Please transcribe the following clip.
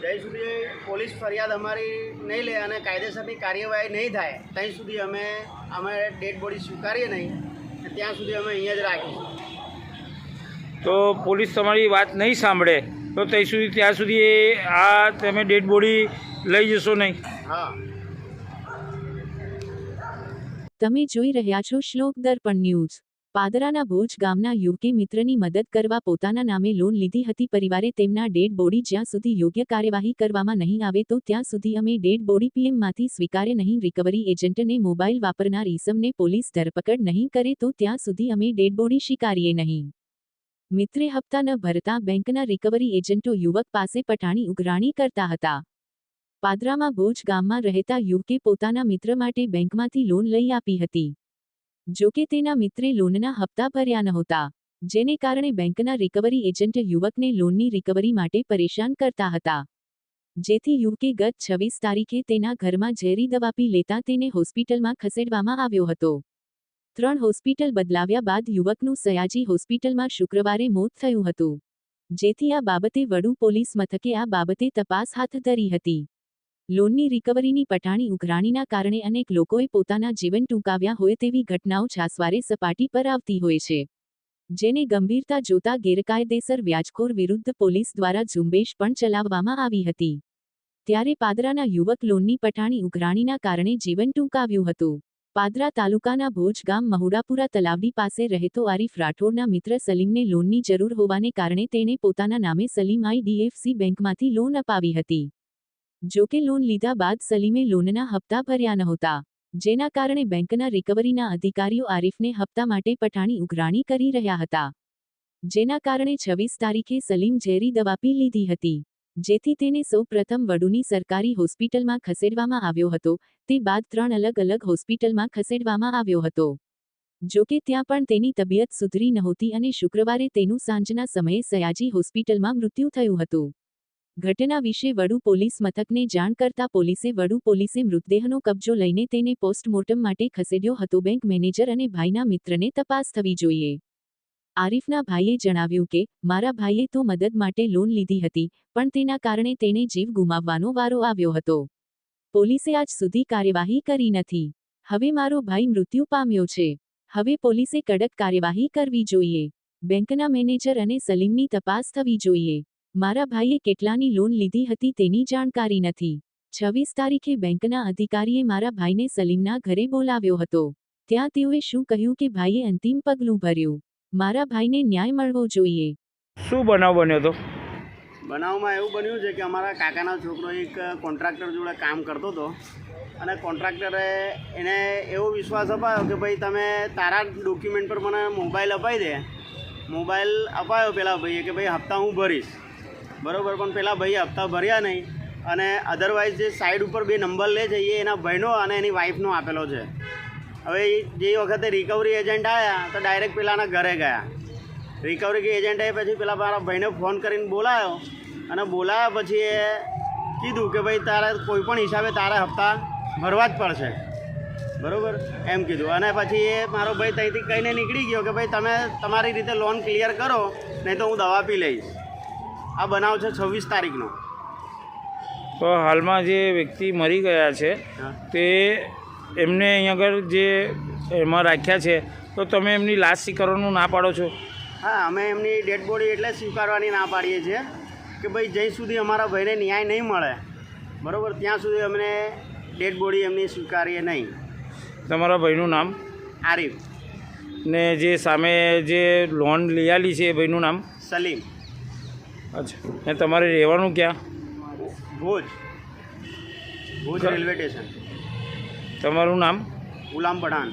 જ્યાં સુધી પોલીસ ફરિયાદ અમારી નહીં લે અને કાયદેસરની કાર્યવાહી નહીં થાય ત્યાં સુધી અમે ડેડ બોડી સ્વીકારીએ નહીં, ત્યાં સુધી અમે અહીંયા જ રાખીશું. તો પોલીસ તમારી વાત નહીં સાંભળે તો ત્યાં સુધી આ તમે ડેડ બોડી લઈ જશો નહીં? હા. તમે જોઈ રહ્યા છો શ્લોક દર્પણ ન્યૂઝ. પાદરાના ભોજ ગામના યુવકે મિત્રની મદદ કરવા પોતાના નામે લોન લીધી હતી. પરિવારે તેમના ડેડ બોડી જ્યાં સુધી યોગ્ય કાર્યવાહી કરવામાં નહીં આવે તો ત્યાં સુધી અમે ડેડ બોડી પીએમમાંથી સ્વીકારે નહીં. રિકવરી એજન્ટને મોબાઈલ વાપરનાર ઈસમને પોલીસ ધરપકડ નહીં કરે તો ત્યાં સુધી અમે ડેડ બોડી સ્વીકારીએ નહીં. મિત્રે હપ્તા ન ભરતા બેંકના રિકવરી એજન્ટો યુવક પાસે પઠાણી ઉઘરાણી કરતા હતા. પાદરામાં ભોજ ગામમાં રહેતા યુવકે પોતાના મિત્ર માટે બેંકમાંથી લોન લઈ આપી હતી. જોકે તેના મિત્રે લોનના હપ્તા ભર્યા નહોતા, જેને કારણે બેંકના રિકવરી એજન્ટ યુવકને લોનની રિકવરી માટે પરેશાન કરતા હતા. જેથી યુવકે ગત 26 તારીખે તેના ઘરમાં ઝેરી દવા પી લેતા તેને હોસ્પિટલમાં ખસેડવામાં આવ્યો હતો. 3 હોસ્પિટલ બદલાવ્યા બાદ યુવકનું સયાજી હોસ્પિટલમાં શુક્રવારે મોત થયું હતું. જેથી આ બાબતે વડુ પોલીસ મથકે આ બાબતે તપાસ હાથ ધરી હતી. લોનની રિકવરીની પઠાણી ઉઘરાણીના કારણે અનેક લોકોએ પોતાના જીવન ટૂંકાવ્યા હોય તેવી ઘટનાઓ છાસવારે સપાટી પર આવતી હોય છે, જેને ગંભીરતા જોતા ગેરકાયદેસર વ્યાજખોર વિરુદ્ધ પોલીસ દ્વારા ઝુંબેશ પણ ચલાવવામાં આવી હતી. ત્યારે પાદરાના યુવક લોનની પઠાણી ઉઘરાણીના કારણે જીવન ટૂંકાવ્યું હતું. પાદરા તાલુકાના ભોજ ગામ મહુડાપુરા તલાવડી પાસે રહેતો આરીફ રાઠોડના મિત્ર સલીમને લોનની જરૂર હોવાને કારણે તેણે પોતાના નામે સલીમ IDFC બેંકમાંથી લોન અપાવી હતી. જોકે લોન લીધા બાદ સલીમે લોનના હપ્તા ભર્યા નહોતા, જેના કારણે બેંકના રિકવરીના અધિકારીઓ આરીફને હપ્તા માટે પઠાણી ઉઘરાણી કરી રહ્યા હતા. જેના કારણે 26 તારીખે સલીમ ઝેરી દવા પી લીધી હતી, જેથી તેને સૌ પ્રથમ વડુની સરકારી હોસ્પિટલમાં ખસેડવામાં આવ્યો હતો. તે બાદ 3 અલગ હોસ્પિટલમાં ખસેડવામાં આવ્યો હતો. જોકે ત્યાં પણ તેની તબિયત સુધરી નહોતી અને શુક્રવારે તેનું સાંજના સમયે સયાજી હોસ્પિટલમાં મૃત્યુ થયું હતું. ઘટના વિશે વડુ પોલીસ મથકને જાણ કરતા વડુ પોલીસે મૃતદેહનો કબજો લઈને તેને પોસ્ટમોર્ટમ માટે ખસેડ્યો હતો. બેંક મેનેજર અને ભાઈના મિત્રને તપાસ થવી જોઈએ. આરીફના ભાઈએ જણાવ્યું કે, મારા ભાઈએ તો મદદ માટે લોન લીધી હતી, પણ તેના કારણે તેણે જીવ ગુમાવવાનો વારો આવ્યો હતો. પોલીસે આજ સુધી કાર્યવાહી કરી નથી. હવે મારો ભાઈ મૃત્યુ પામ્યો છે. હવે પોલીસે કડક કાર્યવાહી કરવી જોઈએ. બેંકના મેનેજર અને સલીમની તપાસ થવી જોઈએ. મારા ભાઈએ કેટલાની લોન લીધી હતી તેની જાણકારી નથી. 26 તારીખે બેંકના અધિકારીએ મારા ભાઈને સલીમના ઘરે બોલાવ્યો હતો. ત્યાં તેઓએ શું કહ્યું કે ભાઈએ અંતિમ પગલું ભર્યું. મારા ભાઈને ન્યાય મળવો જોઈએ. શું બનાવ બન્યો હતો? બનાવમાં એવું બન્યું છે કે અમારા કાકાનો છોકરો એક કોન્ટ્રાક્ટર જોડે કામ કરતો હતો અને કોન્ટ્રાક્ટરે એને એવો વિશ્વાસ અપાયો કે ભાઈ તમે તારા ડોક્યુમેન્ટ પર મને મોબાઈલ અપાવી દે. મોબાઈલ અપાયો પેલા ભાઈએ કે ભાઈ હપ્તા હું ભરીશ, બરાબર. પણ પેલા ભાઈએ હપ્તા ભર્યા નહીં અને અધરવાઇઝ જે સાઈડ ઉપર 2 નંબર લે છે એ એના ભાઈનો અને એની વાઈફનો આપેલો છે. હવે જે વખતે રિકવરી એજન્ટ આવ્યા તો ડાયરેક્ટ પેલાના ઘરે ગયા. રિકવરી એજન્ટે પછી પેલા મારા ભાઈને ફોન કરીને બોલાવ્યો અને બોલાવ્યા પછી એ કીધું કે ભાઈ તારે કોઈ પણ હિસાબે તારે હપ્તા ભરવા જ પડશે, બરાબર એમ કીધું. અને પછી એ મારો ભાઈ ત્યાંથી કહીને નીકળી ગયો કે ભાઈ તમે તમારી રીતે લોન ક્લિયર કરો, નહીં તો હું દવા પી લઈશ. આ બનાવ છે 26 તારીખનો. તો હાલમાં જે વ્યક્તિ મરી ગયા છે તે એમને અહીંયા આગળ જે એમાં રાખ્યા છે, તો તમે એમની લાશ સ્વીકારવાનું ના પાડો છો? હા, અમે એમની ડેડ બોડી એટલે સ્વીકારવાની ના પાડીએ છીએ કે ભાઈ જ્યાં સુધી અમારા ભાઈને ન્યાય નહીં મળે, બરાબર, ત્યાં સુધી અમને ડેડ બોડી એમની સ્વીકારીએ નહીં. તમારા ભાઈનું નામ? આરીફ. ને જે સામે જે લોન લઈ આલી છે એ ભાઈનું નામ? સલીમ. અચ્છા. ને તમારે રહેવાનું ક્યાં? ભોજ રેલવે સ્ટેશન. તમારું નામ? ગુલામ પઠાણ.